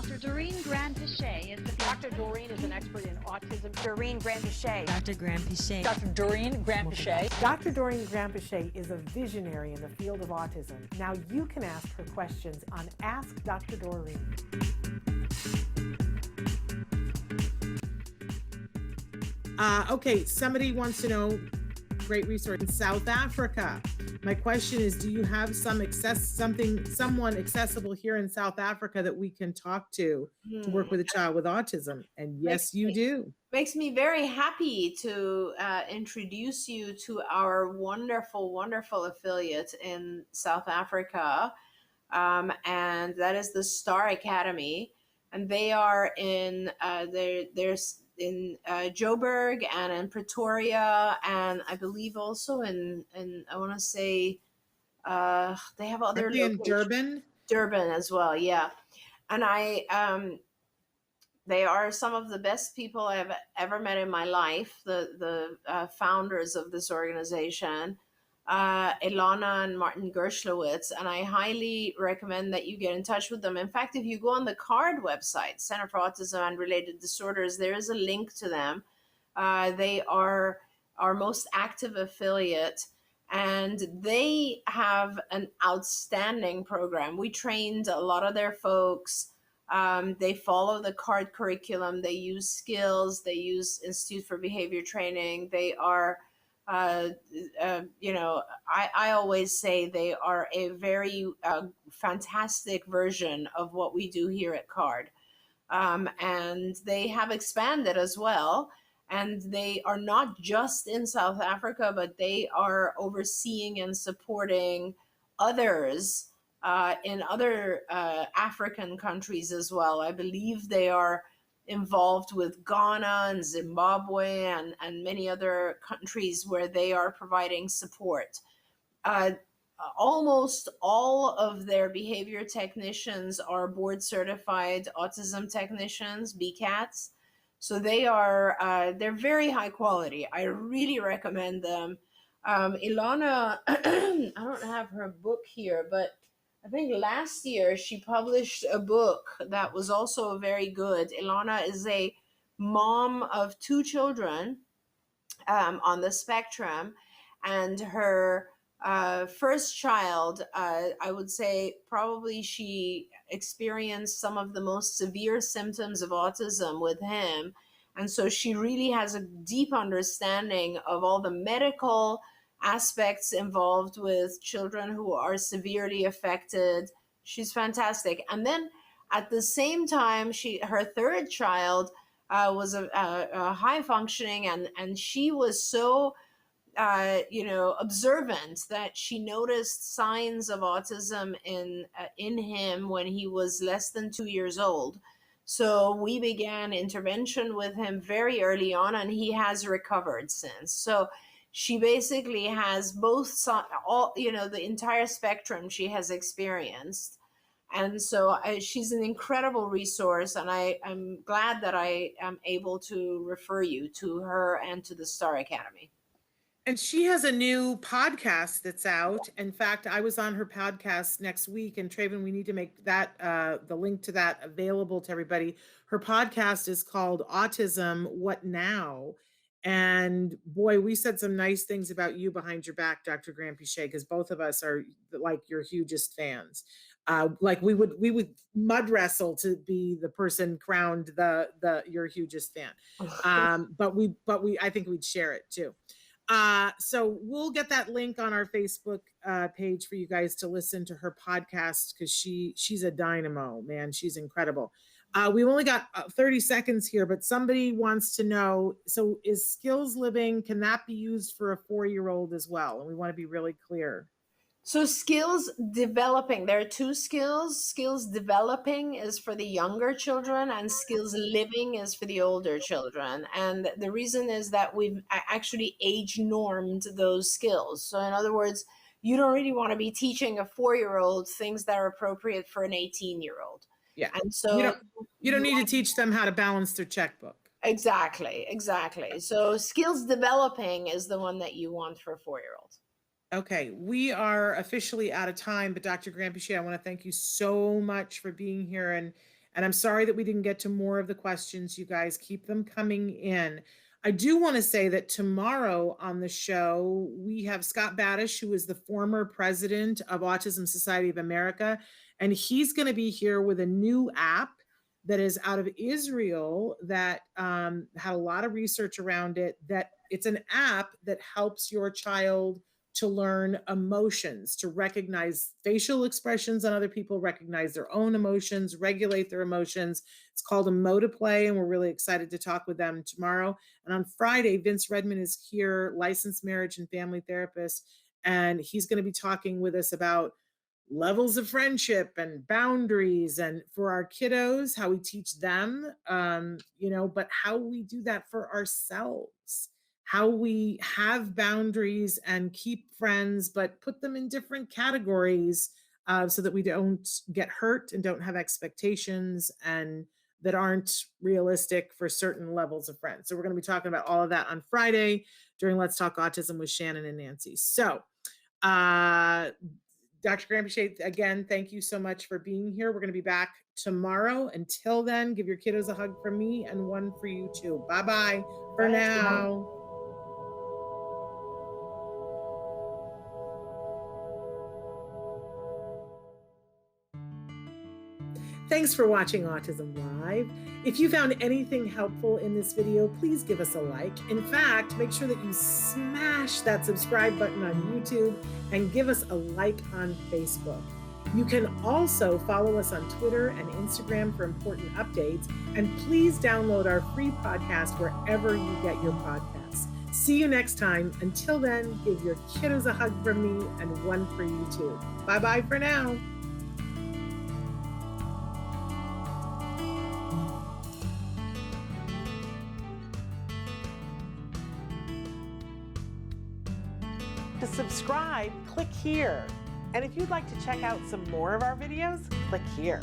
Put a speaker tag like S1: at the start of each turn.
S1: Dr. Doreen Grand-Pichet is the
S2: Dr. Doreen is an expert in autism.
S3: Doreen Grand-Pichet.
S4: Dr. Grand-Pichet.
S2: Dr. Doreen Grand-Pichet.
S5: Dr. Doreen Grand-Pichet is a visionary in the field of autism. Now you can ask her questions on Ask Dr. Doreen.
S6: Okay, somebody wants to know, great resource in South Africa. My question is, do you have someone accessible here in South Africa that we can talk to work with a child with autism? And yes, you do.
S7: Makes me very happy to introduce you to our wonderful, wonderful affiliate in South Africa. And that is the Star Academy. And they are in, there's in Joburg and in Pretoria, and I believe also in I want to say they have other locations.
S6: In Durban?
S7: Durban as well, yeah. And they are some of the best people I've ever met in my life, the founders of this organization, Ilana and Martin Gershowitz, and I highly recommend that you get in touch with them. In fact, if you go on the CARD website, Center for Autism and Related Disorders, there is a link to them. They are our most active affiliate, and they have an outstanding program. We trained a lot of their folks. They follow the CARD curriculum. They use skills. They use Institute for Behavior Training. They are I always say they are a very fantastic version of what we do here at CARD. And they have expanded as well. And they are not just in South Africa, but they are overseeing and supporting others in other African countries as well. I believe they are involved with Ghana and Zimbabwe and many other countries where they are providing support. Almost all of their behavior technicians are board certified autism technicians, BCATs. So they are, they're very high quality. I really recommend them. Ilana, I don't have her book here, but I think last year she published a book that was also very good. Ilana is a mom of 2 children on the spectrum, and her first child, I would say probably she experienced some of the most severe symptoms of autism with him. And so she really has a deep understanding of all the medical aspects involved with children who are severely affected. She's fantastic. And then at the same time, her third child was a high functioning, and she was so observant that she noticed signs of autism in him when he was less than 2 years old. So we began intervention with him very early on, and he has recovered since. So she basically has both the entire spectrum she has experienced. And so she's an incredible resource, and I'm glad that I am able to refer you to her and to the Star Academy.
S6: And she has a new podcast that's out. In fact, I was on her podcast next week, and Traven, we need to make that the link to that available to everybody. Her podcast is called Autism, What Now? And boy, we said some nice things about you behind your back, Dr. Grand-Pichet, because both of us are like your hugest fans. Like we would mud wrestle to be the person crowned your hugest fan. But I think we'd share it too. So we'll get that link on our Facebook page for you guys to listen to her podcast, because she's a dynamo, man. She's incredible. We've only got 30 seconds here, but somebody wants to know, so is skills living, can that be used for a 4-year-old as well? And we want to be really clear.
S7: So skills developing, there are 2 skills. Skills developing is for the younger children, and skills living is for the older children. And the reason is that we've actually age normed those skills. So in other words, you don't really want to be teaching a 4-year-old things that are appropriate for an 18-year-old.
S6: Yeah.
S7: And so
S6: you don't need to teach them how to balance their checkbook.
S7: Exactly. So skills developing is the one that you want for a 4-year-old.
S6: Okay, we are officially out of time, but Dr. Grand-Pichet, I want to thank you so much for being here And I'm sorry that we didn't get to more of the questions, you guys. Keep them coming in. I do want to say that tomorrow on the show, we have Scott Badish, who is the former president of Autism Society of America. And he's going to be here with a new app that is out of Israel that had a lot of research around it, that it's an app that helps your child to learn emotions, to recognize facial expressions on other people, recognize their own emotions, regulate their emotions. It's called Emotiplay, and we're really excited to talk with them tomorrow. And on Friday, Vince Redmond is here, licensed marriage and family therapist, and he's going to be talking with us about levels of friendship and boundaries, and for our kiddos, how we teach them, but how we do that for ourselves, how we have boundaries and keep friends, but put them in different categories so that we don't get hurt and don't have expectations and that aren't realistic for certain levels of friends. So we're going to be talking about all of that on Friday during Let's Talk Autism with Shannon and Nancy. So, Dr. Granpeesheh, again, thank you so much for being here. We're going to be back tomorrow. Until then, give your kiddos a hug from me and one for you too. Bye-bye for now. Thanks for watching Autism Live. If you found anything helpful in this video, please give us a like. In fact, make sure that you smash that subscribe button on YouTube and give us a like on Facebook. You can also follow us on Twitter and Instagram for important updates. And please download our free podcast wherever you get your podcasts. See you next time. Until then, give your kiddos a hug from me and one for you too. Bye-bye for now.
S5: To subscribe, click here. And if you'd like to check out some more of our videos, click here.